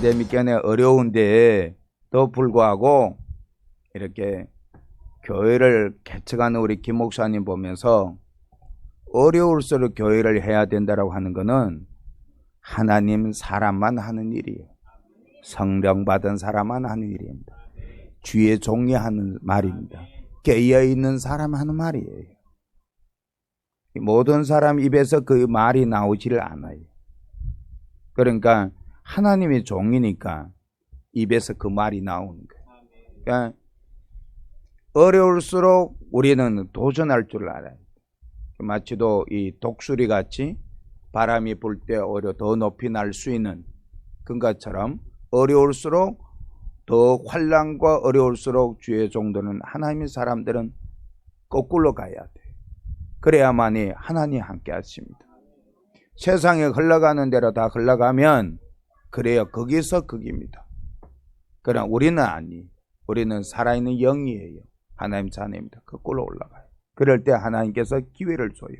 팬데믹 에 어려운데도 불구하고 이렇게 교회를 개척하는 우리 김 목사님 보면서 어려울수록 교회를 해야 된다라고 하는 것은 하나님 사람만 하는 일이에요. 성령 받은 사람만 하는 일입니다. 주의 종이 하는 말입니다. 깨어있는 사람 하는 말이에요. 모든 사람 입에서 그 말이 나오지를 않아요. 그러니까 하나님의 종이니까 입에서 그 말이 나오는 거예요. 그러니까 어려울수록 우리는 도전할 줄 알아요. 마치도 이 독수리 같이 바람이 불 때 오히려 더 높이 날 수 있는 그것처럼 어려울수록 더 환난과 어려울수록 주의 종들은 하나님의 사람들은 거꾸로 가야 돼. 그래야만이 하나님이 함께 하십니다. 세상에 흘러가는 대로 다 흘러가면 그래요. 거기서 거기입니다. 그러나 우리는 아니. 우리는 살아있는 영이에요. 하나님 자녀입니다. 거꾸로 올라가요. 그럴 때 하나님께서 기회를 줘요.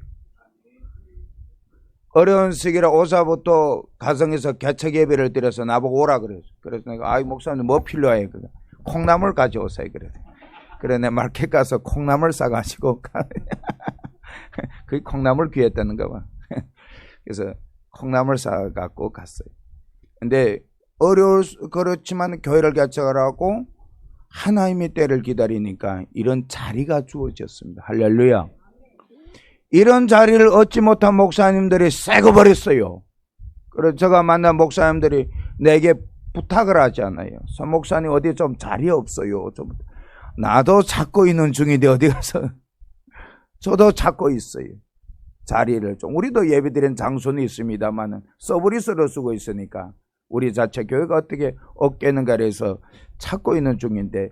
어려운 시기라 오사부터 가정에서 개척 예배를 드려서 나보고 오라 그래서. 그래서 내가 아이 목사님 뭐 필요해? 콩나물 가져오세요. 그래 내 마켓 가서 콩나물 싸가지고 그 콩나물 귀했다는 거 봐. 그래서 콩나물 싸갖고 갔어요. 근데 그렇지만 교회를 개척하라고 하나님의 때를 기다리니까 이런 자리가 주어졌습니다. 할렐루야. 이런 자리를 얻지 못한 목사님들이 쎄고 버렸어요. 그래서 제가 만난 목사님들이 내게 부탁을 하지 않아요. 서 목사님 어디 좀 자리 없어요. 좀 나도 찾고 있는 중인데 어디 가서 저도 찾고 있어요. 자리를 좀 우리도 예배드리는 장소는 있습니다만은 서브리스로 쓰고 있으니까 우리 자체 교회가 어떻게 얻겠는가 해서 찾고 있는 중인데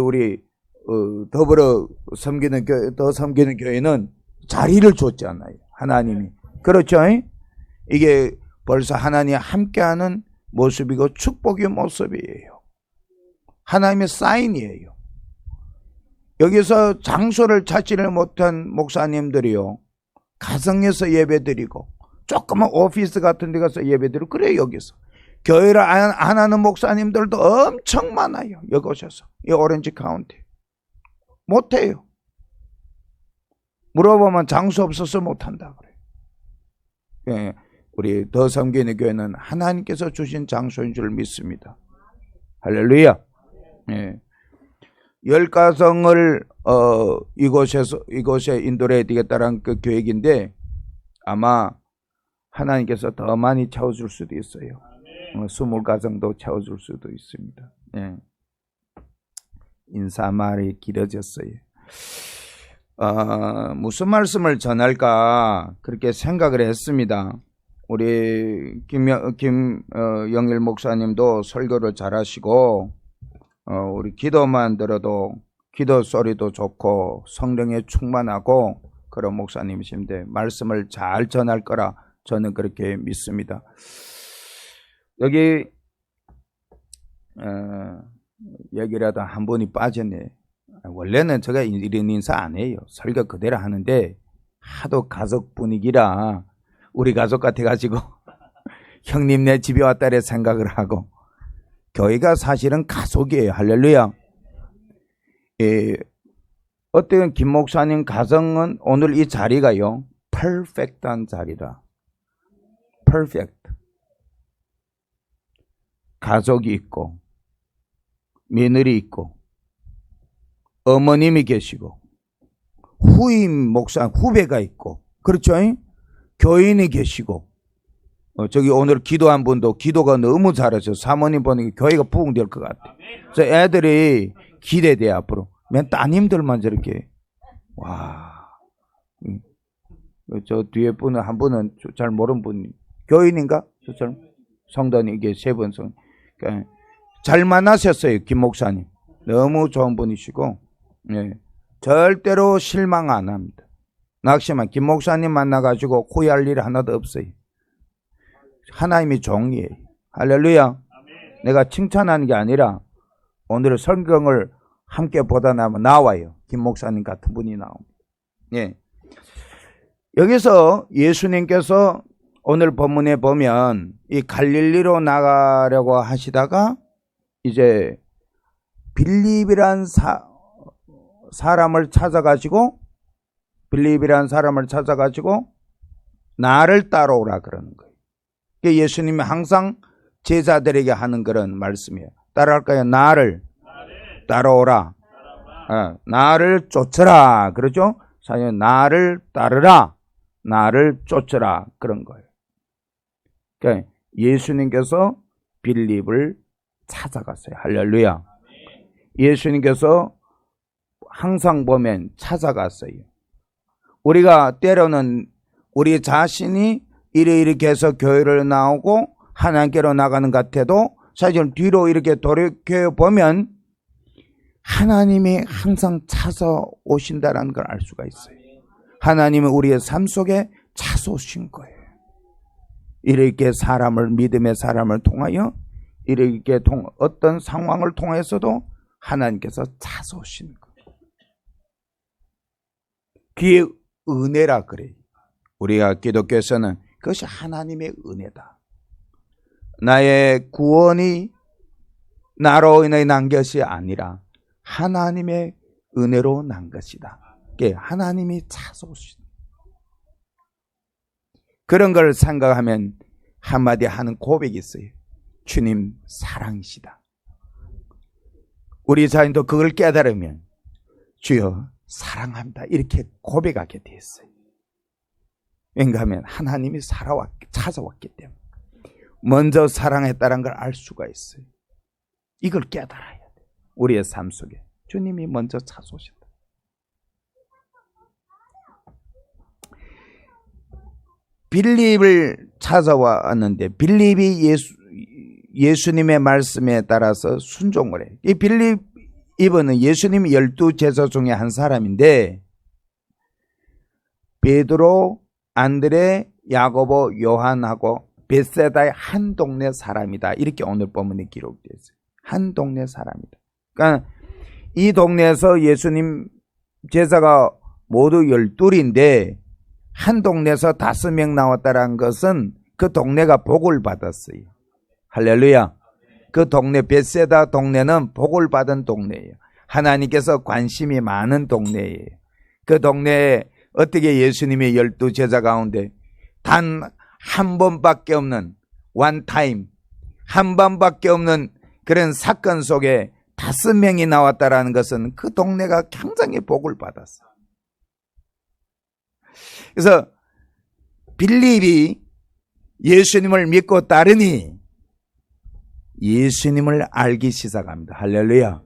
우리 더불어 섬기는 교회는 자리를 줬잖아요. 하나님이. 그렇죠? 이게 벌써 하나님이 함께하는 모습이고 축복의 모습이에요. 하나님의 사인이에요. 여기서 장소를 찾지를 못한 목사님들이요. 가정에서 예배드리고 조그만 오피스 같은 데 가서 예배드리고 그래요. 여기서. 교회를 안 하는 목사님들도 엄청 많아요. 여기 오셔서. 이 오렌지 카운티. 못해요. 물어보면 장소 없어서 못한다 그래요. 예, 우리 더 섬기는 교회는 하나님께서 주신 장소인 줄 믿습니다. 할렐루야. 예. 10가정을 이곳에 인도를 해야 되겠다는 그 계획인데 아마 하나님께서 더 많이 채워줄 수도 있어요. 20가정도 채워줄 수도 있습니다. 예. 인사말이 길어졌어요. 무슨 말씀을 전할까 그렇게 생각을 했습니다. 우리 김영일 목사님도 설교를 잘하시고 우리 기도만 들어도 기도 소리도 좋고 성령에 충만하고 그런 목사님이신데 말씀을 잘 전할 거라 저는 그렇게 믿습니다. 여기 여기라도 한 분이 빠졌네. 원래는 제가 이런 인사 안 해요. 설교 그대로 하는데 하도 가족 분위기라 우리 가족 같아가지고 형님 내 집에 왔다 래 생각을 하고 교회가 사실은 가족이에요. 할렐루야. 어때요? 김 목사님 가정은 오늘 이 자리가요. 퍼펙트한 자리라. 퍼펙트. 가족이 있고 며느리 있고 어머님이 계시고 후임 목사 후배가 있고 그렇죠? 교인이 계시고 저기 오늘 기도한 분도 기도가 너무 잘하셔서 사모님 보니까 교회가 부흥될 것 같아요. 그래서 애들이 기대돼 앞으로. 맨 따님들만 저렇게 와. 저 뒤에 분은 한 분은 잘 모르는 분 교인인가? 저처럼 성도님 이게 세 분 성. 그러니까 잘 만나셨어요 김 목사님. 너무 좋은 분이시고 예. 절대로 실망 안 합니다. 낙심한 김 목사님 만나가지고 후회할 일 하나도 없어요. 하나님의 종이에요. 할렐루야. 아멘. 내가 칭찬하는 게 아니라 오늘 성경을 함께 보다 나면 나와요. 김 목사님 같은 분이 나옵니다. 예. 여기서 예수님께서 오늘 본문에 보면 이 갈릴리로 나가려고 하시다가 이제 빌립이란 사람을 찾아가지고 나를 따라오라 그러는 거예요. 예수님이 항상 제자들에게 하는 그런 말씀이에요. 따라할까요? 나를 따라오라. 나를 쫓으라. 그러죠? 사실 나를 따르라. 나를 쫓으라. 그런 거예요. 그러니까 예수님께서 빌립을 찾아갔어요. 할렐루야. 예수님께서 항상 보면 찾아갔어요. 우리가 때로는 우리 자신이 이렇게 해서 교회를 나오고 하나님께로 나가는 것 같아도 사실 뒤로 이렇게 돌이켜보면 하나님이 항상 찾아오신다는 걸 알 수가 있어요. 하나님은 우리의 삶 속에 찾아오신 거예요. 이렇게 믿음의 사람을 통하여 이렇게 어떤 상황을 통해서도 하나님께서 찾아오신 거예요. 그게 은혜라 그래요. 우리가 기독교에서는 그것이 하나님의 은혜다. 나의 구원이 나로 인해 난 것이 아니라 하나님의 은혜로 난 것이다. 그게 하나님이 찾아오신 그런 걸 생각하면 한마디 하는 고백이 있어요. 주님 사랑이시다. 우리 자신도 그걸 깨달으면 주여 사랑합니다. 이렇게 고백하게 되었어요. 왜냐하면 하나님이 찾아왔기 때문에 먼저 사랑했다는 걸 알 수가 있어요. 이걸 깨달아야 돼요. 우리의 삶 속에 주님이 먼저 찾아오신다. 빌립을 찾아왔는데 빌립이 예수님의 말씀에 따라서 순종을 해요. 이 빌립은 예수님 12제자 중에 한 사람인데 베드로, 안드레, 야고보, 요한하고 벳세다의 한 동네 사람이다. 이렇게 오늘 본문에 기록되어 있어요. 한 동네 사람이다. 그러니까 이 동네에서 예수님 제자가 모두 12인데 한 동네에서 5명 나왔다는 것은 그 동네가 복을 받았어요. 할렐루야. 그 동네 벳세다 동네는 복을 받은 동네예요. 하나님께서 관심이 많은 동네예요. 그 동네에 어떻게 예수님의 12제자 가운데 단 한 번밖에 없는 one time, 한 번밖에 없는 그런 사건 속에 5명이 나왔다라는 것은 그 동네가 굉장히 복을 받았어요. 그래서 빌립이 예수님을 믿고 따르니 예수님을 알기 시작합니다. 할렐루야.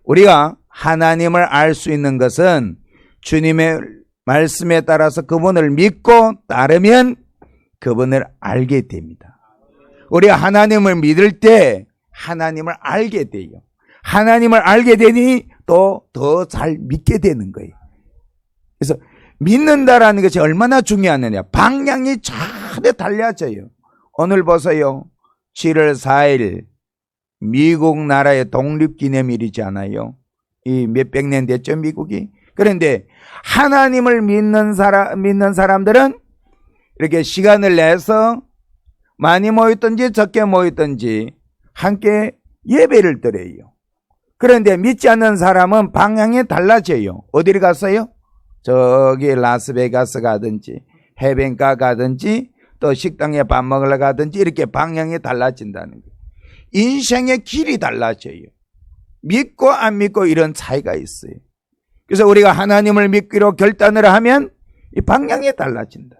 우리가 하나님을 알 수 있는 것은 주님의 말씀에 따라서 그분을 믿고 따르면 그분을 알게 됩니다. 우리가 하나님을 믿을 때 하나님을 알게 돼요. 하나님을 알게 되니 또 더 잘 믿게 되는 거예요. 그래서 믿는다라는 것이 얼마나 중요하느냐. 방향이 전혀 달라져요. 오늘 보세요. 7월 4일 미국 나라의 독립기념일이잖아요. 이 몇백 년 됐죠, 미국이. 그런데 하나님을 믿는 사람들은 이렇게 시간을 내서 많이 모였든지 적게 모였든지 함께 예배를 드려요. 그런데 믿지 않는 사람은 방향이 달라져요. 어디를 갔어요? 저기 라스베가스 가든지 해변가 가든지 또 식당에 밥 먹으러 가든지 이렇게 방향이 달라진다는 거예요. 인생의 길이 달라져요. 믿고 안 믿고 이런 차이가 있어요. 그래서 우리가 하나님을 믿기로 결단을 하면 이 방향이 달라진다.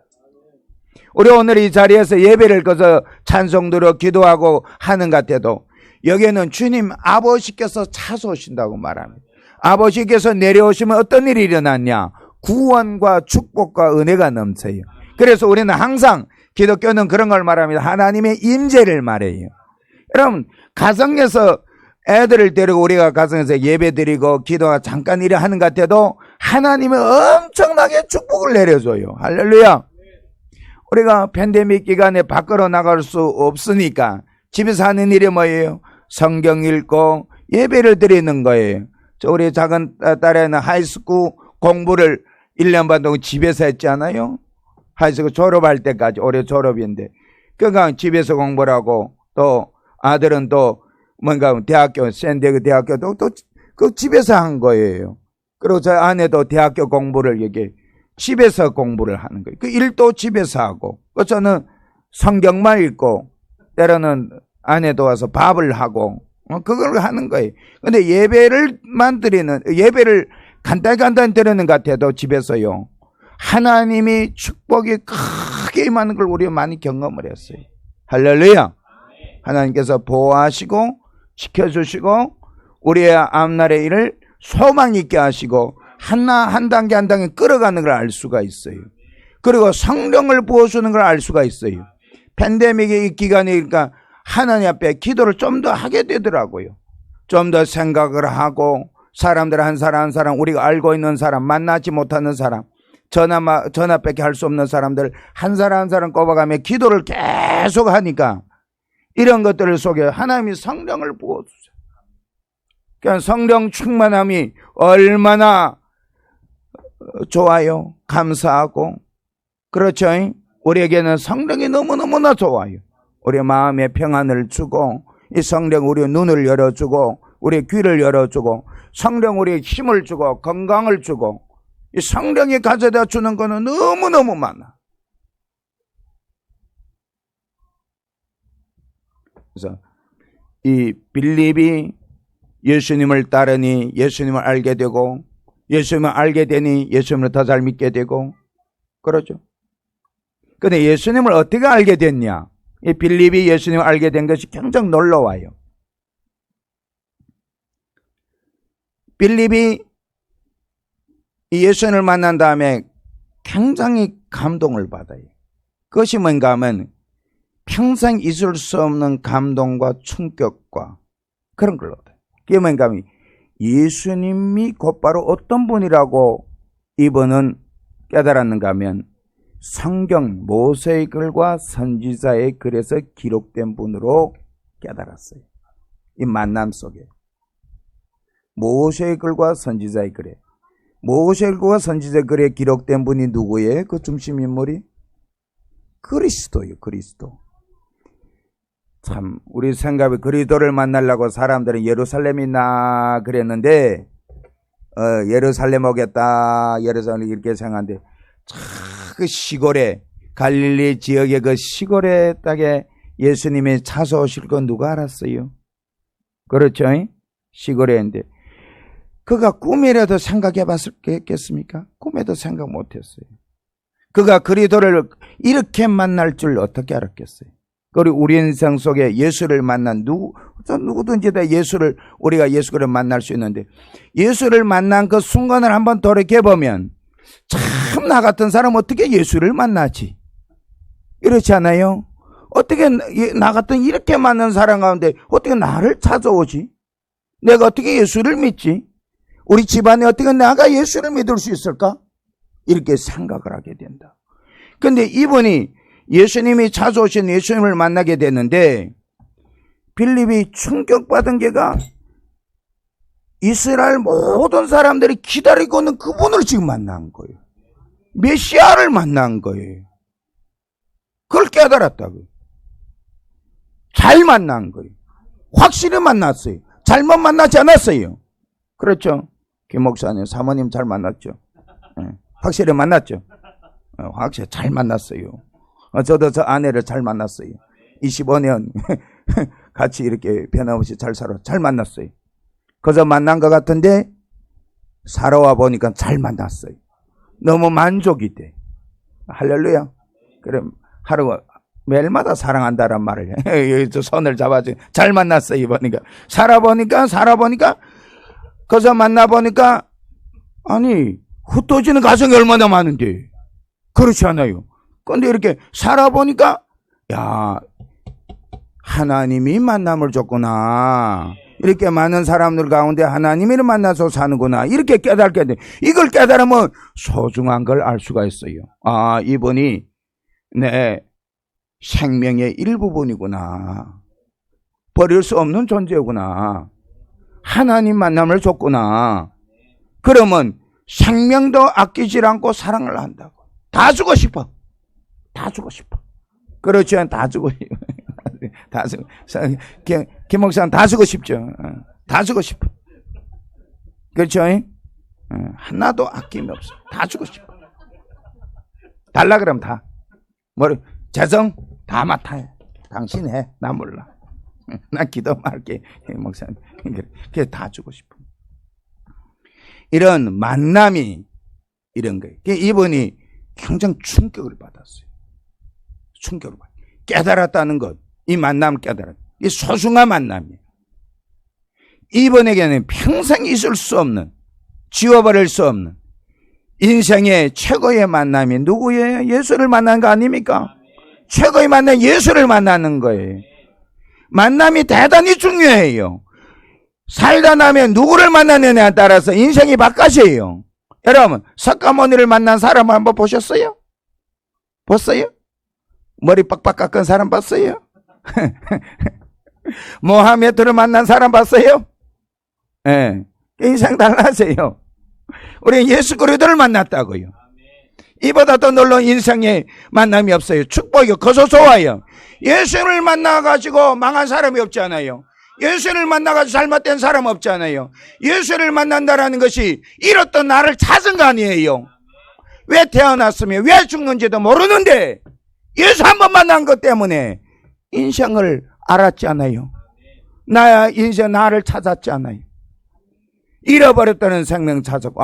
우리 오늘 이 자리에서 예배를 거서 찬송들어 기도하고 하는 것 같아도 여기에는 주님 아버지께서 찾아오신다고 말합니다. 아버지께서 내려오시면 어떤 일이 일어났냐? 구원과 축복과 은혜가 넘쳐요. 그래서 우리는 항상 기독교는 그런 걸 말합니다. 하나님의 임재를 말해요. 여러분 가정에서 애들을 데리고 우리가 가정에서 예배 드리고 기도가 잠깐 일을 하는 것 같아도 하나님은 엄청나게 축복을 내려줘요. 할렐루야. 우리가 팬데믹 기간에 밖으로 나갈 수 없으니까 집에서 하는 일이 뭐예요? 성경 읽고 예배를 드리는 거예요. 우리 작은 딸에는 하이스쿨 공부를 1년 반 동안 집에서 했잖아요. 하이스쿨 졸업할 때까지, 올해 졸업인데. 그러니까 집에서 공부를 하고, 또 아들은 또 뭔가 대학교, 샌디에고 대학교도 또 그 집에서 한 거예요. 그리고 저 아내도 대학교 공부를 여기 집에서 공부를 하는 거예요. 그 일도 집에서 하고, 저는 성경만 읽고, 때로는 아내도 와서 밥을 하고, 그걸 하는 거예요. 근데 예배를 간단히 드리는 것 같아도 집에서요. 하나님이 축복이 크게 임하는 걸 우리가 많이 경험을 했어요. 할렐루야. 하나님께서 보호하시고, 지켜주시고, 우리의 앞날의 일을 소망 있게 하시고, 한 단계 한 단계 끌어가는 걸 알 수가 있어요. 그리고 성령을 부어주는 걸 알 수가 있어요. 팬데믹의 기간이니까 하나님 앞에 기도를 좀 더 하게 되더라고요. 좀 더 생각을 하고, 사람들 한 사람 우리가 알고 있는 사람, 만나지 못하는 사람, 전화밖에 할 수 없는 사람들 한 사람 꼽아가며 기도를 계속 하니까 이런 것들 속에 하나님이 성령을 부어주세요. 그러니까 성령 충만함이 얼마나 좋아요. 감사하고. 그렇죠. 우리에게는 성령이 너무너무나 좋아요. 우리의 마음에 평안을 주고, 이 성령 우리의 눈을 열어주고, 우리의 귀를 열어주고, 성령 우리의 힘을 주고, 건강을 주고, 이 성령이 가져다 주는 거는 너무너무 많아. 그래서 이 빌립이 예수님을 따르니 예수님을 알게 되고, 예수님을 알게 되니 예수님을 더 잘 믿게 되고, 그러죠. 근데 예수님을 어떻게 알게 됐냐? 이 빌립이 예수님을 알게 된 것이 굉장히 놀라워요. 빌립이 이 예수님을 만난 다음에 굉장히 감동을 받아요. 그것이 뭔가 하면 평생 잊을 수 없는 감동과 충격과 그런 걸 얻어요. 그게 뭔가 하면 예수님이 곧바로 어떤 분이라고 이분은 깨달았는가 하면 성경 모세의 글과 선지자의 글에서 기록된 분으로 깨달았어요. 이 만남 속에 모세의 글과 선지자의 글에, 모세의 글과 선지자의 글에 기록된 분이 누구예요? 그 중심 인물이 그리스도예요. 그리스도. 참 우리 생각에 그리스도를 만나려고 사람들은 예루살렘 있나 그랬는데 예루살렘 오겠다, 예루살렘 이렇게 생각하는데 그 시골에, 갈릴리 지역의 그 시골에 딱에 예수님이 찾아오실 건 누가 알았어요? 그렇죠? 시골에 있는데 그가 꿈이라도 생각해 봤겠습니까? 꿈에도 생각 못 했어요. 그가 그리스도를 이렇게 만날 줄 어떻게 알았겠어요? 그리고 우리 인생 속에 예수를 만난 누구든지 다 우리가 예수를 만날 수 있는데, 예수를 만난 그 순간을 한번 돌이켜보면 참 나 같은 사람 어떻게 예수를 만나지? 이렇지 않아요? 어떻게 나 같은 이렇게 만난 사람 가운데 어떻게 나를 찾아오지? 내가 어떻게 예수를 믿지? 우리 집안에 어떻게 내가 예수를 믿을 수 있을까? 이렇게 생각을 하게 된다. 근데 이분이 예수님이 찾아오신 예수님을 만나게 됐는데, 빌립이 충격받은 게가 이스라엘 모든 사람들이 기다리고 있는 그분을 지금 만난 거예요. 메시아를 만난 거예요. 그걸 깨달았다고요. 잘 만난 거예요. 확실히 만났어요. 잘못 만나지 않았어요. 그렇죠? 김 목사님, 사모님 잘 만났죠? 네. 확실히 만났죠? 확실히 잘 만났어요. 저도 저 아내를 잘 만났어요. 25년 같이 이렇게 변함없이 잘 살아. 잘 만났어요. 그저 만난 것 같은데 살아와 보니까 잘 만났어요. 너무 만족이 돼. 할렐루야. 그럼 하루 매일마다 사랑한다란 말을 해. 저 손을 잡아줘. 잘 만났어요. 보니까 살아보니까 그저 만나보니까 아니 흩어지는 가정이 얼마나 많은데 그렇지 않아요. 근데 이렇게 살아보니까 야, 하나님이 만남을 줬구나. 이렇게 많은 사람들 가운데 하나님을 만나서 사는구나. 이렇게 깨닫게 돼. 이걸 깨달으면 소중한 걸 알 수가 있어요. 아, 이분이 내 생명의 일부분이구나. 버릴 수 없는 존재구나. 하나님 만남을 줬구나. 그러면 생명도 아끼지 않고 사랑을 한다고. 다 주고 싶어. 다 주고 싶어. 그렇죠. 다 주고 싶어. 다 주고. 김 목사는 다 주고 싶죠. 다 주고 싶어. 그렇죠. 하나도 아낌이 없어. 다 주고 싶어. 달라 그러면 다. 재정 다 맡아요. 당신 해. 나 몰라. 나 기도할게. 목사님. 그래 다 주고 싶어. 이런 만남이 이런 거예요. 이분이 굉장히 충격을 받았어요. 충격을 받았어요. 깨달았다는 것. 이 만남 깨달았어요. 이 소중한 만남이에요. 이분에게는 평생 있을 수 없는, 지워버릴 수 없는 인생의 최고의 만남이 누구예요? 예수를 만난 거 아닙니까? 최고의 만남, 예수를 만나는 거예요. 만남이 대단히 중요해요. 살다 나면 누구를 만나느냐에 따라서 인생이 바꿔져요. 여러분, 석가모니를 만난 사람을 한번 보셨어요? 봤어요? 머리 빡빡 깎은 사람 봤어요? 모하메드를 만난 사람 봤어요? 예. 인생 달라져요. 우리 예수 그리스도를 만났다고요. 이보다 더 놀라운 인생의 만남이 없어요. 축복이요. 그저 좋아요. 예수를 만나가지고 망한 사람이 없잖아요. 예수를 만나가지고 잘못된 사람 없잖아요. 예수를 만난다라는 것이 잃었던 나를 찾은 거 아니에요. 왜 태어났으며 왜 죽는지도 모르는데 예수 한 번 만난 것 때문에 인생을 알았잖아요. 나야 인생 나를 찾았잖아요. 잃어버렸다는 생명 찾았고,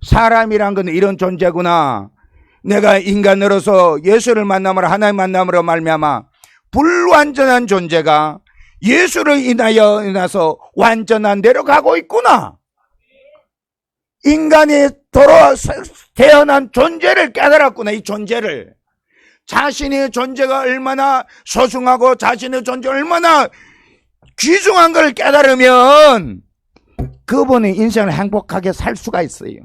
사람이란 건 이런 존재구나. 내가 인간으로서 예수를 만남으로 하나님 만남으로 말미암아 불완전한 존재가 예수를 인하서 완전한 데로 가고 있구나. 인간이 태어난 존재를 깨달았구나. 이 존재를. 자신의 존재가 얼마나 소중하고 자신의 존재가 얼마나 귀중한 걸 깨달으면 그분의 인생을 행복하게 살 수가 있어요.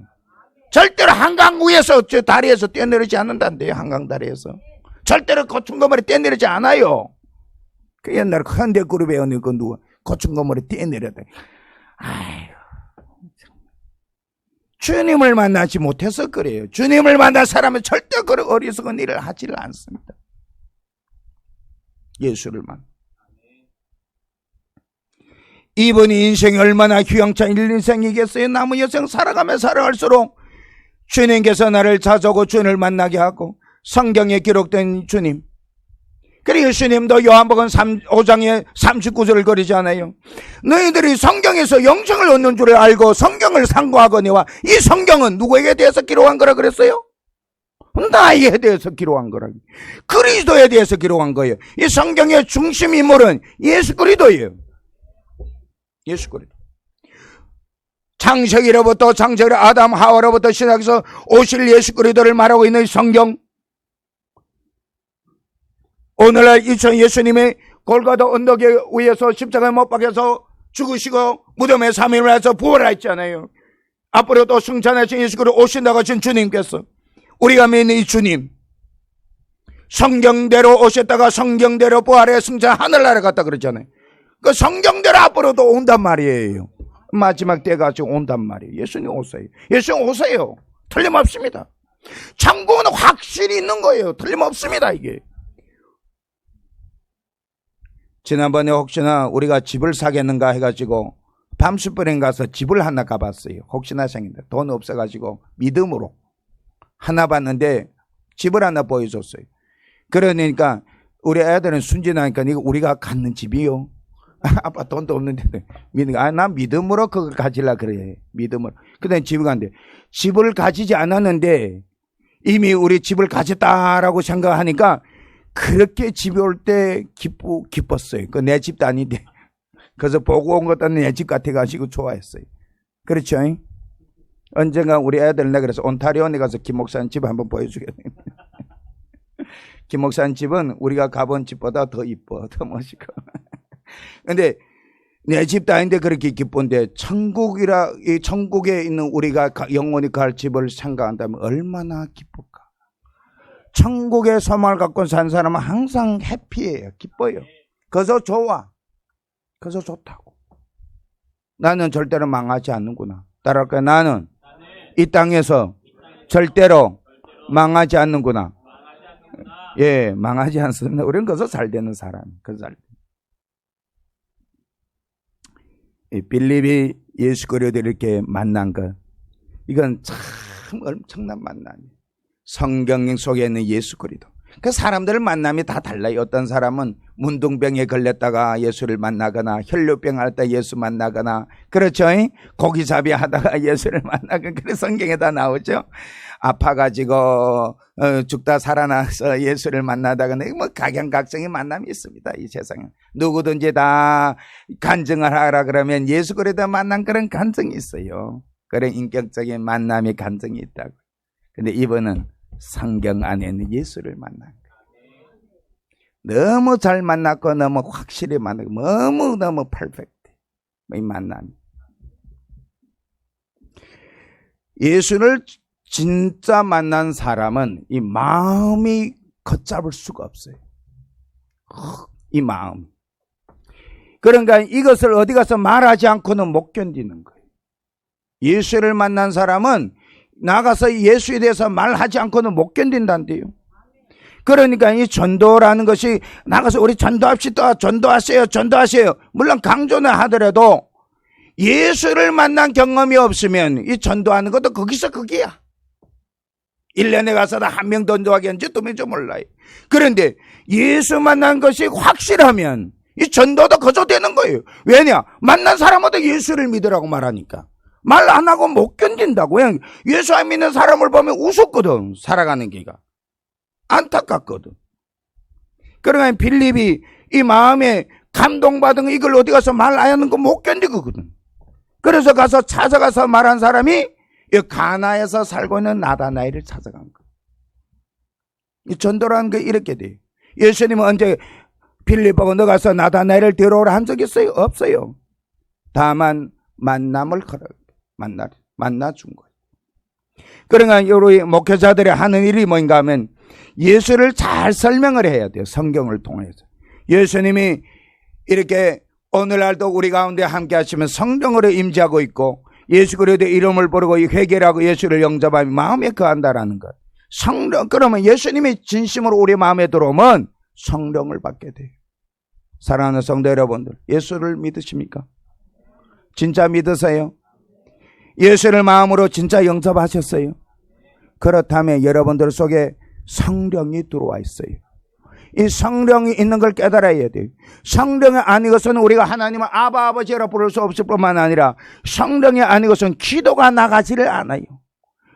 절대로 한강 위에서 다리에서 뛰어내리지 않는다는데요. 한강 다리에서 절대로 고충거머리 뛰어내리지 않아요. 그 옛날에 현대 그룹에 어느 그 누구 고충거머리 뛰어내렸다. 아이고, 주님을 만나지 못해서 그래요. 주님을 만난 사람은 절대 그런 어리석은 일을 하지를 않습니다. 예수를 만나. 이분이 인생이 얼마나 휘황찬 인생이겠어요. 남은 여생 살아가면 살아갈수록 주님께서 나를 찾아오고 주님을 만나게 하고 성경에 기록된 주님. 그리고 주님도 요한복음 5장에 39절을 거리잖아요. 너희들이 성경에서 영생을 얻는 줄을 알고 성경을 상고하거니와 이 성경은 누구에게 대해서 기록한 거라 그랬어요? 나에게 대해서 기록한 거라. 그리스도에 대해서 기록한 거예요. 이 성경의 중심 인물은 예수 그리스도예요. 예수 그리스도. 창세기로부터 아담 하와로부터 시작해서 오실 예수 그리스도를 말하고 있는 성경. 오늘날 예수님이 골고다 언덕에 위에서 십자가에 못 박혀서 죽으시고 무덤에 3일을 해서 부활했잖아요. 앞으로 또 승천하신 예수 그리스도 오신다고 하신 주님께서 우리가 믿는 이 주님 성경대로 오셨다가 성경대로 부활해 승천 하늘나라 갔다 그랬잖아요. 그 성경대로 앞으로도 온단 말이에요. 마지막 때가 지금 온단 말이에요. 예수님 오세요. 예수님 오세요. 틀림없습니다. 천국은 확실히 있는 거예요. 틀림없습니다. 이게. 지난번에 혹시나 우리가 집을 사겠는가 해가지고 밤수버행 가서 집을 하나 가봤어요. 혹시나 생긴다. 돈 없어가지고 믿음으로 하나 봤는데 집을 하나 보여줬어요. 그러니까 우리 애들은 순진하니까 이거 우리가 갖는 집이요. 아빠 돈도 없는데 나 믿음으로 그걸 가지려 그래. 믿음으로. 그다음에 집을 갔는데 집을 가지지 않았는데 이미 우리 집을 가졌다라고 생각하니까 그렇게 집에 올 때 기뻤어요. 그 내 집도 아닌데 그래서 보고 온 것도 내 집 같아가지고 좋아했어요. 그렇죠? 언젠가 우리 애들 내가 그래서 온타리오에 가서 김 목사님 집 한번 보여주겠네요. 김 목사님 집은 우리가 가본 집보다 더 이뻐, 더 멋있고. 근데 내 집도 아닌데 그렇게 기쁜데 천국에 있는 우리가 영원히 갈 집을 생각한다면 얼마나 기쁠까. 천국의 소망을 갖고 산 사람은 항상 해피해요. 기뻐요. 그래서 좋아. 그래서 좋다고. 나는 절대로 망하지 않는구나. 따라할까요? 나는 이 땅에서 절대로 망하지 않는구나. 예, 망하지 않습니다. 우리는 거기서 잘 되는 사람. 거기서 잘. 빌립이 예수 그리스도를 이렇게 만난 것, 이건 참 엄청난 만남이에요. 성경 속에 있는 예수 그리스도. 그 사람들 만남이 다 달라요. 어떤 사람은 문둥병에 걸렸다가 예수를 만나거나, 혈류병 할 때 예수 만나거나, 그렇죠? 고기잡이 하다가 예수를 만나거나, 그래 성경에 다 나오죠. 아파가지고 죽다 살아나서 예수를 만나다거나, 뭐 각양각색의 만남이 있습니다. 이 세상에 누구든지 다 간증을 하라 그러면 예수 그리스도 만난 그런 간증이 있어요. 그런 인격적인 만남의 간증이 있다고. 근데 이번은 성경 안에 있는 예수를 만난 거예요. 너무 잘 만났고 너무 확실히 만나고 너무 퍼펙트. 이 만남. 예수를 진짜 만난 사람은 이 마음이 걷잡을 수가 없어요. 이 마음. 그러니까 이것을 어디 가서 말하지 않고는 못 견디는 거예요. 예수를 만난 사람은 나가서 예수에 대해서 말하지 않고는 못 견딘다는데요. 그러니까 이 전도라는 것이 나가서 우리 전도합시다, 전도하세요, 전도하세요. 물론 강조는 하더라도 예수를 만난 경험이 없으면 이 전도하는 것도 거기서 거기야. 1년에 가서 다 한 명 전도하겠는지 2명인지 몰라요. 그런데 예수 만난 것이 확실하면 이 전도도 거저되는 거예요. 왜냐? 만난 사람마다 예수를 믿으라고 말하니까. 말 안 하고 못 견딘다고. 그냥 예수 안 믿는 사람을 보면 우습거든. 살아가는 게가. 안타깝거든. 그러니까 빌립이 이 마음에 감동받은 이걸 어디 가서 말 안 하는 거 못 견디거든. 그래서 가서 찾아가서 말한 사람이 이 가나에서 살고 있는 나다나엘을 찾아간 거예요. 이 전도라는 게 이렇게 돼요. 예수님은 언제 빌립보고 너 가서 나다나엘을 데려오라 한 적 있어요? 없어요. 다만 만남을 걸어요. 만나준 거예요. 그러니까 우리 목회자들이 하는 일이 뭔가 하면 예수를 잘 설명을 해야 돼요. 성경을 통해서. 예수님이 이렇게 오늘날도 우리 가운데 함께 하시면 성령으로 임재하고 있고 예수 그리스도의 이름을 부르고 회개하고 예수를 영접하면 마음에 거한다라는 것. 성령, 그러면 예수님이 진심으로 우리 마음에 들어오면 성령을 받게 돼요. 사랑하는 성도 여러분들, 예수를 믿으십니까? 진짜 믿으세요? 예수를 마음으로 진짜 영접하셨어요? 그렇다면 여러분들 속에 성령이 들어와 있어요. 이 성령이 있는 걸 깨달아야 돼요. 성령이 아닌 것은 우리가 하나님을 아바 아버지라 부를 수 없을 뿐만 아니라 성령이 아닌 것은 기도가 나가지를 않아요.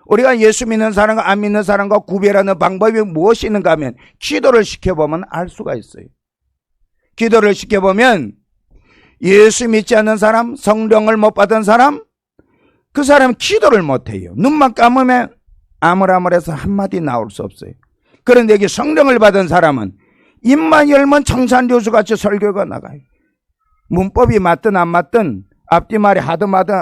우리가 예수 믿는 사람과 안 믿는 사람과 구별하는 방법이 무엇이 있는가 하면 기도를 시켜보면 알 수가 있어요. 기도를 시켜보면 예수 믿지 않는 사람, 성령을 못 받은 사람, 그 사람은 기도를 못해요. 눈만 감으면 아물아물해서 한마디 나올 수 없어요. 그런데 여기 성령을 받은 사람은 입만 열면 청산교수같이 설교가 나가요. 문법이 맞든 안 맞든 앞뒤말이 하든 마든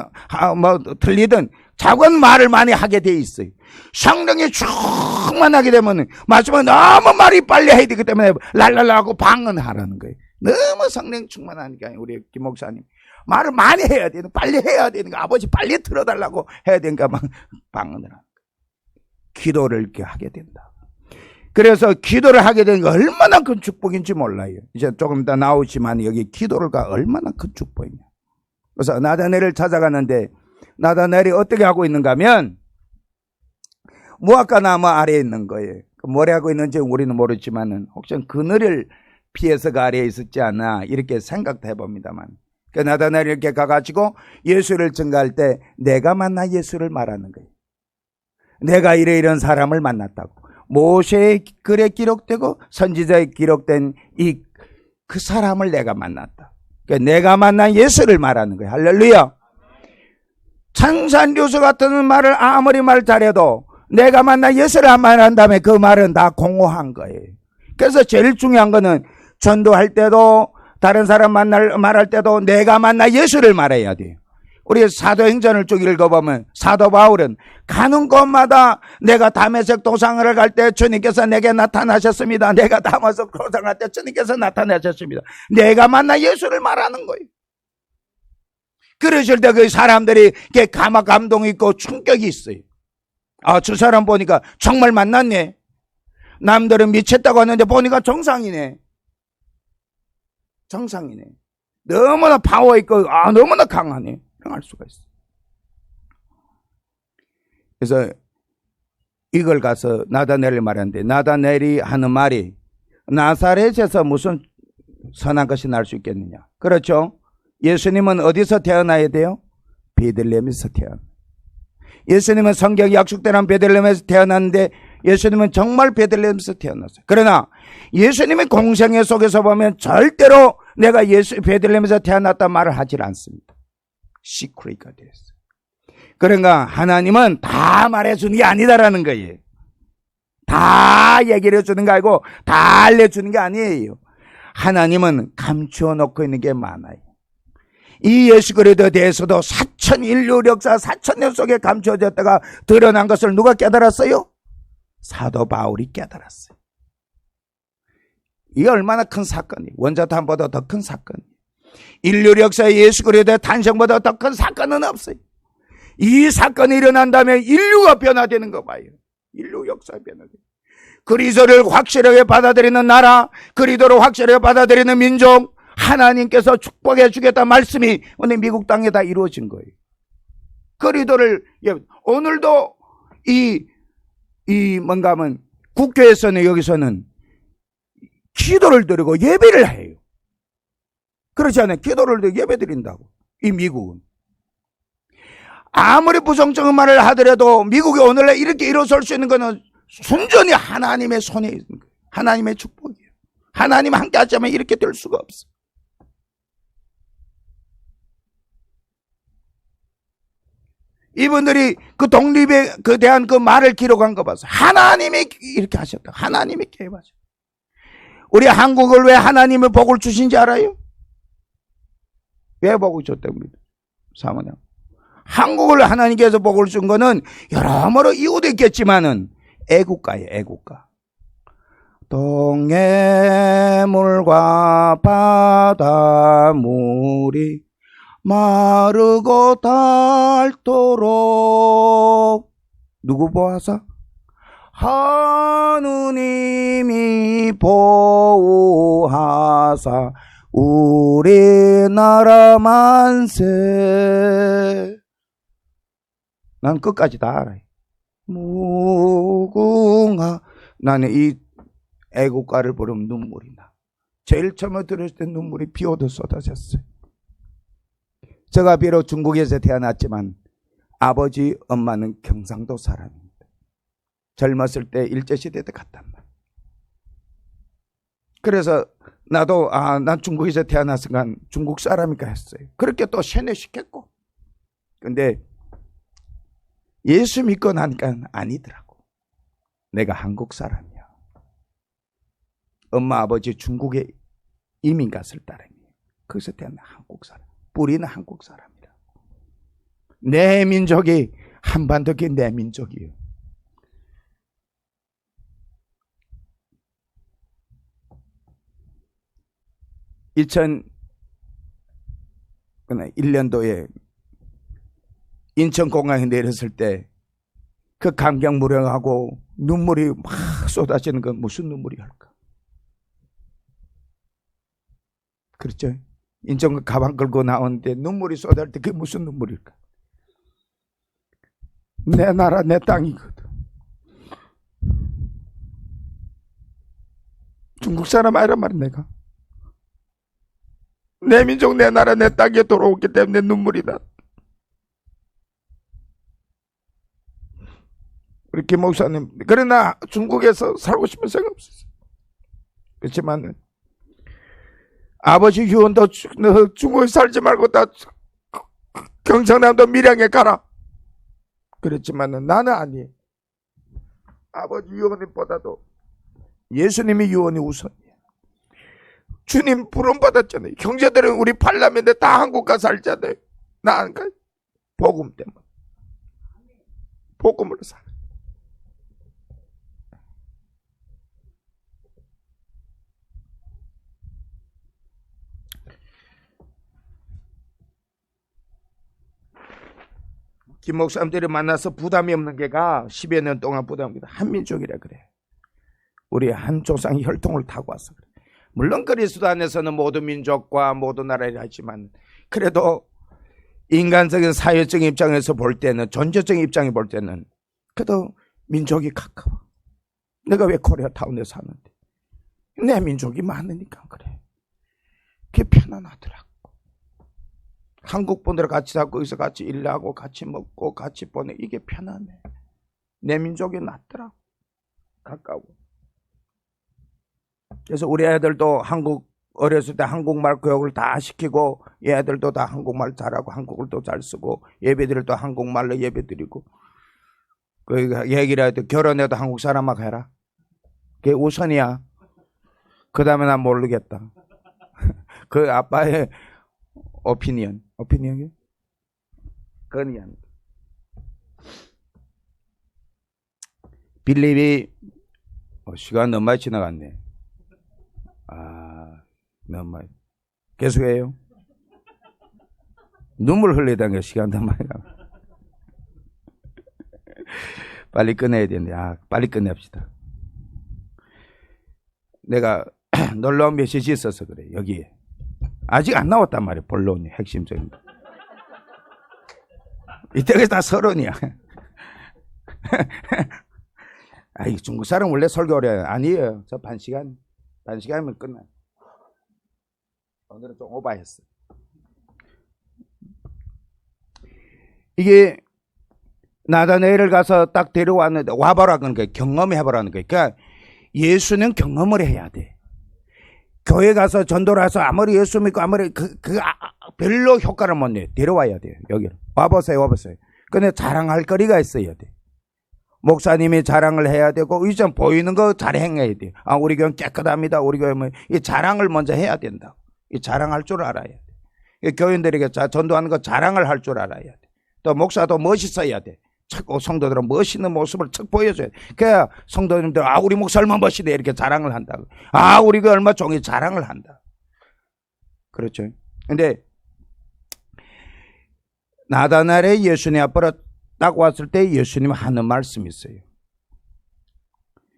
뭐 틀리든 작은 말을 많이 하게 돼 있어요. 성령이 충만하게 되면 마지막에 너무 말이 빨리 해야 되기 때문에 랄랄라 하고 방언하라는 거예요. 너무 성령 충만하니까 우리 김 목사님 말을 많이 해야 되는, 빨리 해야 되니까 아버지 빨리 들어달라고 해야 되니까 막 방언을 하는 거예요. 기도를 이렇게 하게 된다. 그래서 기도를 하게 되는 게 얼마나 큰 축복인지 몰라요. 이제 조금 이따 나오지만 여기 기도가 얼마나 큰 축복이냐. 그래서 나다나엘을 찾아가는데 나다나엘이 어떻게 하고 있는가 하면 무화과 나무 아래에 있는 거예요. 뭘 하고 있는지 우리는 모르지만은 혹시 그늘을 피해서 그 아래에 있었지 않나 이렇게 생각도 해봅니다만. 그 나다나엘이 이렇게 가가지고 예수를 증거할 때 내가 만나 예수를 말하는 거예요. 내가 이런 사람을 만났다고. 모세의 글에 기록되고 선지자에 기록된 그 사람을 내가 만났다. 그러니까 내가 만난 예수를 말하는 거예요. 할렐루야. 청산교수 같은 말을 아무리 말 잘해도 내가 만난 예수를 말한 다음에 그 말은 다 공허한 거예요. 그래서 제일 중요한 거는 전도할 때도 다른 사람 말할 때도 내가 만난 예수를 말해야 돼요. 우리 사도행전을 쭉 읽어보면 사도 바울은 가는 곳마다 내가 다메섹 도상을 갈 때 주님께서 내게 나타나셨습니다. 내가 다메섹 도상을 갈 때 주님께서 나타나셨습니다. 내가 만난 예수를 말하는 거예요. 그러실 때 그 사람들이 감동이 있고 충격이 있어요. 아, 저 사람 보니까 정말 만났네. 남들은 미쳤다고 하는데 보니까 정상이네. 정상이네. 너무나 파워 있고 너무나 강하네. 알 수가 있어. 그래서 이걸 가서 나다넬을 말하는데, 나다넬이 하는 말이 나사렛에서 무슨 선한 것이 날 수 있겠느냐. 그렇죠? 예수님은 어디서 태어나야 돼요? 베들레헴에서 태어나. 예수님은 성경이 약속대로 베들레헴에서 태어났는데 예수님은 정말 베들레헴에서 태어났어요. 그러나 예수님의 공생애 속에서 보면 절대로 내가 베들레헴에서 태어났다 말을 하질 않습니다. 시크릿가 됐어요. 그러니까 하나님은 다 말해주는 게 아니다라는 거예요. 다 얘기를 해주는 게 아니고 다 알려주는 게 아니에요. 하나님은 감추어 놓고 있는 게 많아요. 이 예수 그리스도에 대해서도 4천 인류 역사 4,000년 속에 감추어졌다가 드러난 것을 누가 깨달았어요? 사도 바울이 깨달았어요. 이게 얼마나 큰 사건이에요. 원자탄보다 더 큰 사건이에요. 인류 역사의 예수 그리스도의 탄생보다 더 큰 사건은 없어요. 이 사건이 일어난 다음에 인류가 변화되는 거 봐요. 인류 역사가 변화돼요. 그리스도를 확실하게 받아들이는 나라, 그리스도를 확실하게 받아들이는 민족, 하나님께서 축복해 주겠다 말씀이 오늘 미국 땅에 다 이루어진 거예요. 그리스도를 오늘도 뭔가 하면 국교에서는 여기서는 기도를 드리고 예배를 해요. 그렇지 않아요? 기도를 드리고 예배 드린다고. 이 미국은. 아무리 부정적인 말을 하더라도 미국이 오늘날 이렇게 일어설 수 있는 것은 순전히 하나님의 손에 있는 거예요. 하나님의 축복이에요. 하나님 함께 하자면 이렇게 될 수가 없어요. 이분들이 그 독립에 대한 그 말을 기록한 거 봐서 하나님이 이렇게 하셨다. 하나님이 개입하셨다. 우리 한국을 왜 하나님의 복을 주신지 알아요? 왜 복을 줬답니다. 사모님. 한국을 하나님께서 복을 준 거는 여러모로 이유도 있겠지만은 애국가예요. 애국가. 동해물과 바다물이 마르고 닳도록 누구 보아서? 하느님이 보호하사 우리나라 만세. 난 끝까지 다 알아요. 무궁화. 나는 이 애국가를 부르면 눈물이 나. 제일 처음에 들었을 때 눈물이 비 오듯 쏟아졌어요. 제가 비록 중국에서 태어났지만 아버지, 엄마는 경상도 사람입니다. 젊었을 때 일제시대 때 갔단 말이에요. 그래서 나도 난 중국에서 태어났으니까 중국 사람이니까 했어요. 그렇게 또 세뇌시켰고. 근데 예수 믿고 나니까 아니더라고. 내가 한국 사람이야. 엄마 아버지 중국에 이민 갔을 따름이에요. 거기서 태어난 한국 사람. 뿌리는 한국 사람이라. 내 민족이 한반도계 내 민족이에요. (2001년도에) 인천공항에 내렸을 때 그 감격 무량하고 눈물이 막 쏟아지는 건 무슨 눈물이 할까? 그렇죠? 인천 가방 끌고 나오는데 눈물이 쏟아질 때 그게 무슨 눈물일까? 내 나라 내 땅이거든. 중국 사람 아니란 말이야. 내가 내 민족 내 나라 내 땅에 돌아오기 때문에 눈물이 나. 우리 김 목사님, 그러나 중국에서 살고 싶은 생각 없었어요. 그렇지만 아버지 유언도 중국에 살지 말고 다 경상남도 밀양에 가라. 그랬지만 나는 아니에요. 아버지 유언보다도 예수님의 유언이 우선이에요. 주님 부름 받았잖아요. 형제들은 우리 팔남인데 다 한국 가 살잖아요. 나 안 가요. 복음 때문에. 복음으로 살아. 김 목사님들이 만나서 부담이 없는 게가 10여 년 동안 부담이 없는 한민족이라 그래. 우리 한 조상이 혈통을 타고 왔어. 물론 그리스도 안에서는 모든 민족과 모든 나라를 하지만 그래도 인간적인 사회적인 입장에서 볼 때는 존재적인 입장에 볼 때는 그래도 민족이 가까워. 내가 왜 코리아타운에 사는데 내 민족이 많으니까 그래. 그게 편안하더라고. 한국 분들 같이 살고 여기서 같이 일하고 같이 먹고 같이 보내. 이게 편안해. 내 민족이 낫더라고. 가까워. 그래서 우리 애들도 한국 어렸을 때 한국말 교육을 다 시키고 얘들도 다 한국말 잘하고 한국을 또 잘 쓰고 예배드릴 또 한국말로 예배드리고 그 얘기를 해도 결혼해도 한국 사람하고 해라. 그게 우선이야. 그 다음에 난 모르겠다. 그 아빠의 오피니언이? 그건 빌립이 시간 너무 많이 지나갔네. 너무 많이. 계속해요. 눈물 흘리다는 게 시간 너무 많이 가. 빨리 끝내야 되는데, 빨리 끝냅시다. 내가 놀라운 메시지 있어서 그래, 여기에. 아직 안 나왔단 말이야, 본론이, 핵심적인 거. 이때가 다 서론이야. 중국 사람 원래 설교 어려워요. 아니에요. 저 반시간이면 끝나. 오늘은 좀 오버했어. 이게 나다네엘을 가서 딱 데려왔는데 와보라는 거예요. 경험해보라는 거예요. 그러니까 예수는 경험을 해야 돼. 교회 가서 전도를 해서 아무리 예수 믿고 아무리 별로 효과를 못 내. 데려와야 돼요. 여기를. 와보세요. 근데 자랑할 거리가 있어야 돼. 목사님이 자랑을 해야 되고, 이전 보이는 거 잘 행해야 돼. 우리 교회는 깨끗합니다. 우리 교회는 이 자랑을 먼저 해야 된다. 이 자랑할 줄 알아야 돼. 교인들에게 전도하는 거 자랑을 할 줄 알아야 돼. 또 목사도 멋있어야 돼. 성도들은 멋있는 모습을 척 보여줘야 돼. 그래야 성도님들, 우리 목사 얼마 멋있네. 이렇게 자랑을 한다고. 우리 교회 얼마 종이 자랑을 한다. 그렇죠. 근데, 나다나엘의 예수님 앞으로 딱 왔을 때 예수님 하는 말씀이 있어요.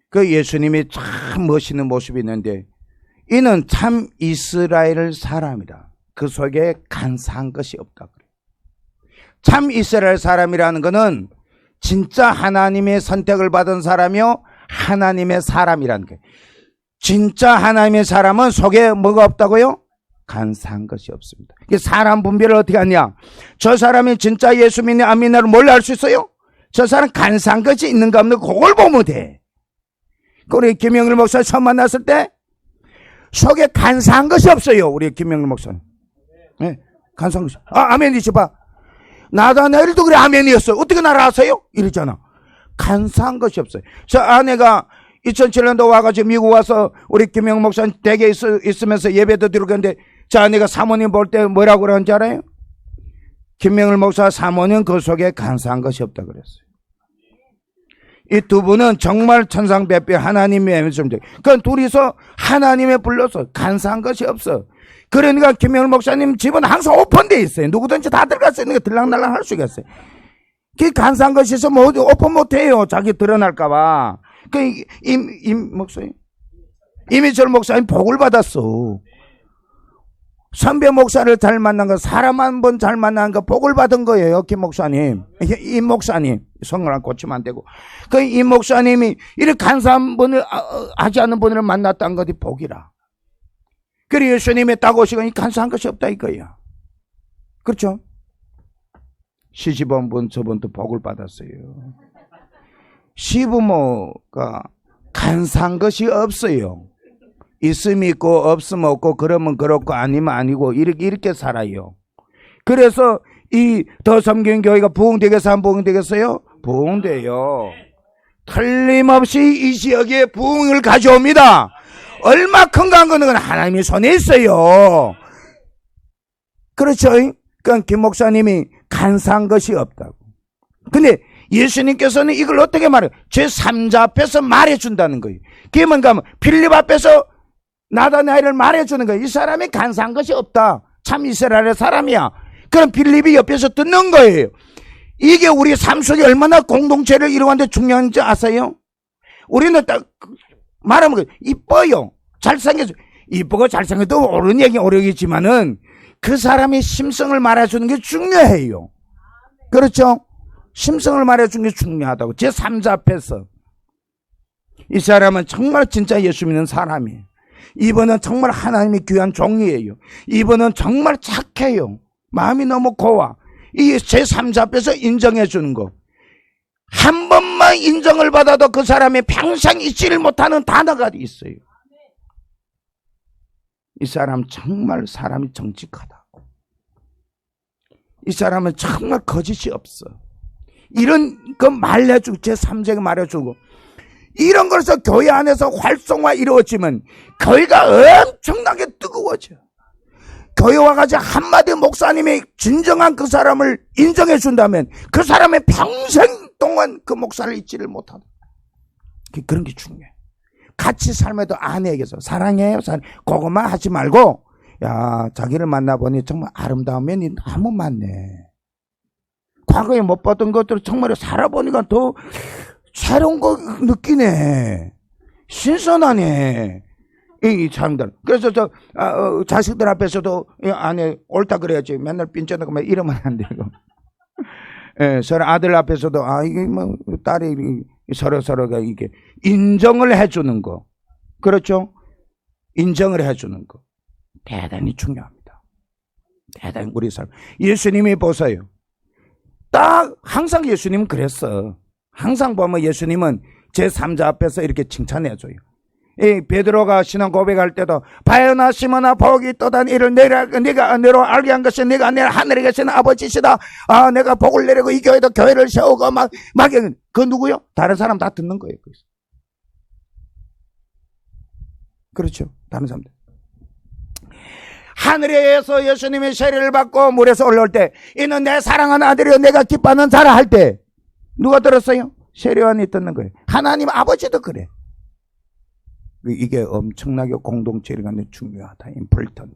그 예수님이 참 멋있는 모습이 있는데 이는 참 이스라엘 사람이라. 그 속에 간사한 것이 없다. 참 이스라엘 사람이라는 것은 진짜 하나님의 선택을 받은 사람이요 하나님의 사람이라는 거예요. 진짜 하나님의 사람은 속에 뭐가 없다고요? 간사한 것이 없습니다. 사람 분별을 어떻게 하냐? 저 사람이 진짜 예수 믿네 안 믿네를 뭘로 알 수 있어요? 저 사람 간사한 것이 있는가 없는가 그걸 보면 돼. 우리 김영일 목사 처음 만났을 때 속에 간사한 것이 없어요. 우리 김영일 목사님. 네, 간사한 것이. 아멘이지 봐. 나다나엘도 그래 아멘이었어요. 어떻게 나를 아세요? 이랬잖아. 간사한 것이 없어요. 저 아내가 2007년도 와가지고 미국 와서 우리 김영일 목사님 댁에 있으면서 예배도 드리고 했는데 저 아내가 사모님 볼 때 뭐라고 그러는지 알아요? 김명일 목사 사모님 그 속에 간사한 것이 없다 그랬어요. 이 두 분은 정말 천상배배 하나님의 왼손들. 그 둘이서 하나님의 불러서 간사한 것이 없어. 그러니까 김명일 목사님 집은 항상 오픈되어 있어요. 누구든지 다 들어갔어요. 그러니까 들락날락 할 수가 있어요. 그 간사한 것이 있어 뭐 오픈 못해요. 자기 드러날까봐. 목사님 이미철 목사님 복을 받았어. 선배 목사를 잘 만난 거, 사람 한 번 잘 만난 거 복을 받은 거예요. 김 목사님, 임 목사님, 성을 고치면 안 되고. 임 목사님이 이렇게 간사한 분을 하지 않는 분을 만났다는 것이 복이라. 그래 예수님이 딱 오시고 간사한 것이 없다 이거야. 그렇죠? 시집온 분 저분도 복을 받았어요. 시부모가 간사한 것이 없어요. 있으면 있고 없으면 없고 그러면 그렇고 아니면 아니고 이렇게 살아요. 그래서 이 더 섬기는 교회가 부흥되겠어요? 안 부흥되겠어요? 부흥돼요. 틀림없이 이 지역에 부흥을 가져옵니다. 얼마 큰가 한 거는 하나님의 손에 있어요. 그렇죠? 그러니까 김 목사님이 간사한 것이 없다고. 근데 예수님께서는 이걸 어떻게 말해요? 제3자 앞에서 말해준다는 거예요. 그게 뭔가 하면 빌립 앞에서 나다나엘을 말해주는 거예요. 이 사람이 간사한 것이 없다. 참 이스라엘의 사람이야. 그럼 빌립이 옆에서 듣는 거예요. 이게 우리 삶 속에 얼마나 공동체를 이루는데 중요한지 아세요? 우리는 딱 말하면 이뻐요. 잘생겨서. 이쁘고 잘생겨도 옳은 얘기 옳으겠지만은 그 사람의 심성을 말해주는 게 중요해요. 그렇죠? 심성을 말해주는 게 중요하다고. 제 3자 앞에서. 이 사람은 정말 진짜 예수 믿는 사람이에요. 이분은 정말 하나님의 귀한 종이에요. 이분은 정말 착해요. 마음이 너무 고와. 이 제 3자 앞에서 인정해 주는 거. 한 번만 인정을 받아도 그 사람이 평생 잊지를 못하는 단어가 있어요. 이 사람 정말 사람이 정직하다고. 이 사람은 정말 거짓이 없어. 이런 거 말해주고 제3자가 말해주고 이런 것에서 교회 안에서 활성화 이루어지면 교회가 엄청나게 뜨거워져. 교회 와가지고 한마디 목사님이 진정한 그 사람을 인정해 준다면 그 사람의 평생 동안 그 목사를 잊지를 못하다. 그런 게 중요해. 같이 삶에도 아내에게서 사랑해요. 그것만 하지 말고 야 자기를 만나보니 정말 아름다운 면이 너무 많네. 과거에 못 봤던 것들을 정말 살아보니까 더 새로운 거 느끼네. 신선하네. 이 사람들. 그래서 자식들 앞에서도 아내 옳다 그래야지. 맨날 빈쳐놓고 막 이러면 안 되고. 예, 서로 아들 앞에서도 이게 뭐 딸이 서로가 이게 인정을 해주는 거. 그렇죠? 인정을 해주는 거. 대단히 중요합니다. 대단히 우리 삶. 예수님이 보세요. 딱 항상 예수님은 그랬어. 항상 보면 예수님은 제3자 앞에서 이렇게 칭찬해줘요. 이 베드로가 신앙 고백할 때도 바요나 시몬아 복이 있도다 이를 네가 너로 알게 한 것이 네가 내 하늘에 계신 아버지시다. 내가 복을 내리고 이 교회도 교회를 세우고 막 그 누구요? 다른 사람 다 듣는 거예요. 그렇죠. 다른 사람들. 하늘에서 예수님이 세례를 받고 물에서 올라올 때 이는 내 사랑하는 아들이요 내가 기뻐하는 자라 할 때 누가 들었어요? 세례요한이 듣는 거예요. 하나님 아버지도 그래. 이게 엄청나게 공동체를 갖는 중요하다. important.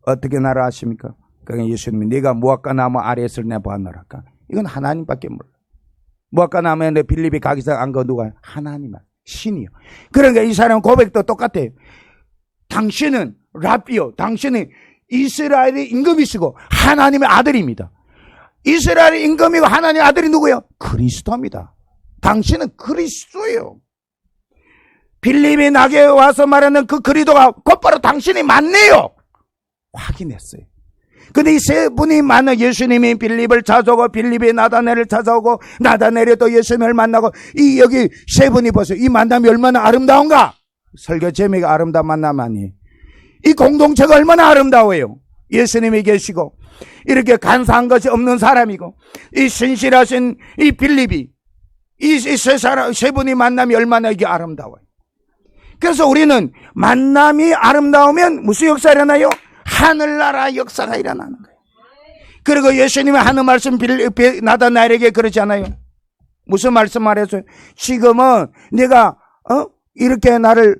어떻게 나라 아십니까? 그러니까 예수님이 네가 무화과 나무 아래에 있을 내 보았노라까. 이건 하나님밖에 몰라. 무화과 나무에 내 빌립이 가기서 안 거 누가? 하나님만. 신이요. 그러니까 이 사람 고백도 똑같아요. 당신은 라비요. 당신은 이스라엘의 임금이시고 하나님의 아들입니다. 이스라엘의 임금이고 하나님의 아들이 누구예요? 그리스도입니다. 당신은 그리스도예요. 빌립이 나게 와서 말하는 그 그리스도가 곧바로 당신이 맞네요. 확인했어요. 근데 이 세 분이 만나 예수님이 빌립을 찾아오고 빌립이 나다넬을 찾아오고 나다넬이 또 예수님을 만나고 이 여기 세 분이 보세요. 이 만남이 얼마나 아름다운가. 설교 제목이 아름다운 만남 아니에요. 이 공동체가 얼마나 아름다워요. 예수님이 계시고 이렇게 간사한 것이 없는 사람이고 이 신실하신 이 빌립이 이 세 분이 만남이 얼마나 이게 아름다워요. 그래서 우리는 만남이 아름다우면 무슨 역사가 일어나요? 하늘나라 역사가 일어나는 거예요. 그리고 예수님이 하는 말씀 나다나엘에게 그러지 않아요? 무슨 말씀 말했어요? 지금은 네가 이렇게 나를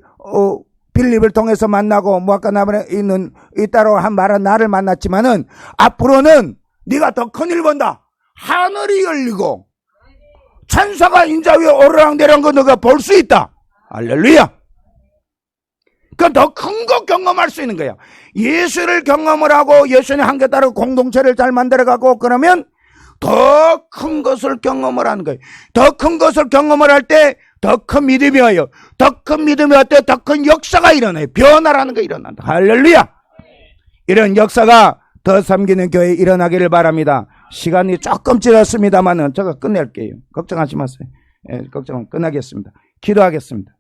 빌립을 통해서 만나고 무화과 나무에 있는 이따로 한 말은 나를 만났지만은 앞으로는 네가 더 큰일 본다. 하늘이 열리고 천사가 인자 위에 오르락내리는 거 너가 볼 수 있다. 할렐루야. 그 더 큰 거 경험할 수 있는 거야. 예수를 경험을 하고 예수님 한계 따라 공동체를 잘 만들어가고 그러면 더 큰 것을 경험을 하는 거예요. 더 큰 것을 경험을 할 때 더 큰 믿음이 와요. 더 큰 믿음이 올 때 더 큰 역사가 일어나요. 변화라는 거 일어난다. 할렐루야. 이런 역사가 더 섬기는 교회에 일어나기를 바랍니다. 시간이 조금 지났습니다만은 제가 끝낼게요. 걱정하지 마세요. 걱정은 끝나겠습니다. 기도하겠습니다.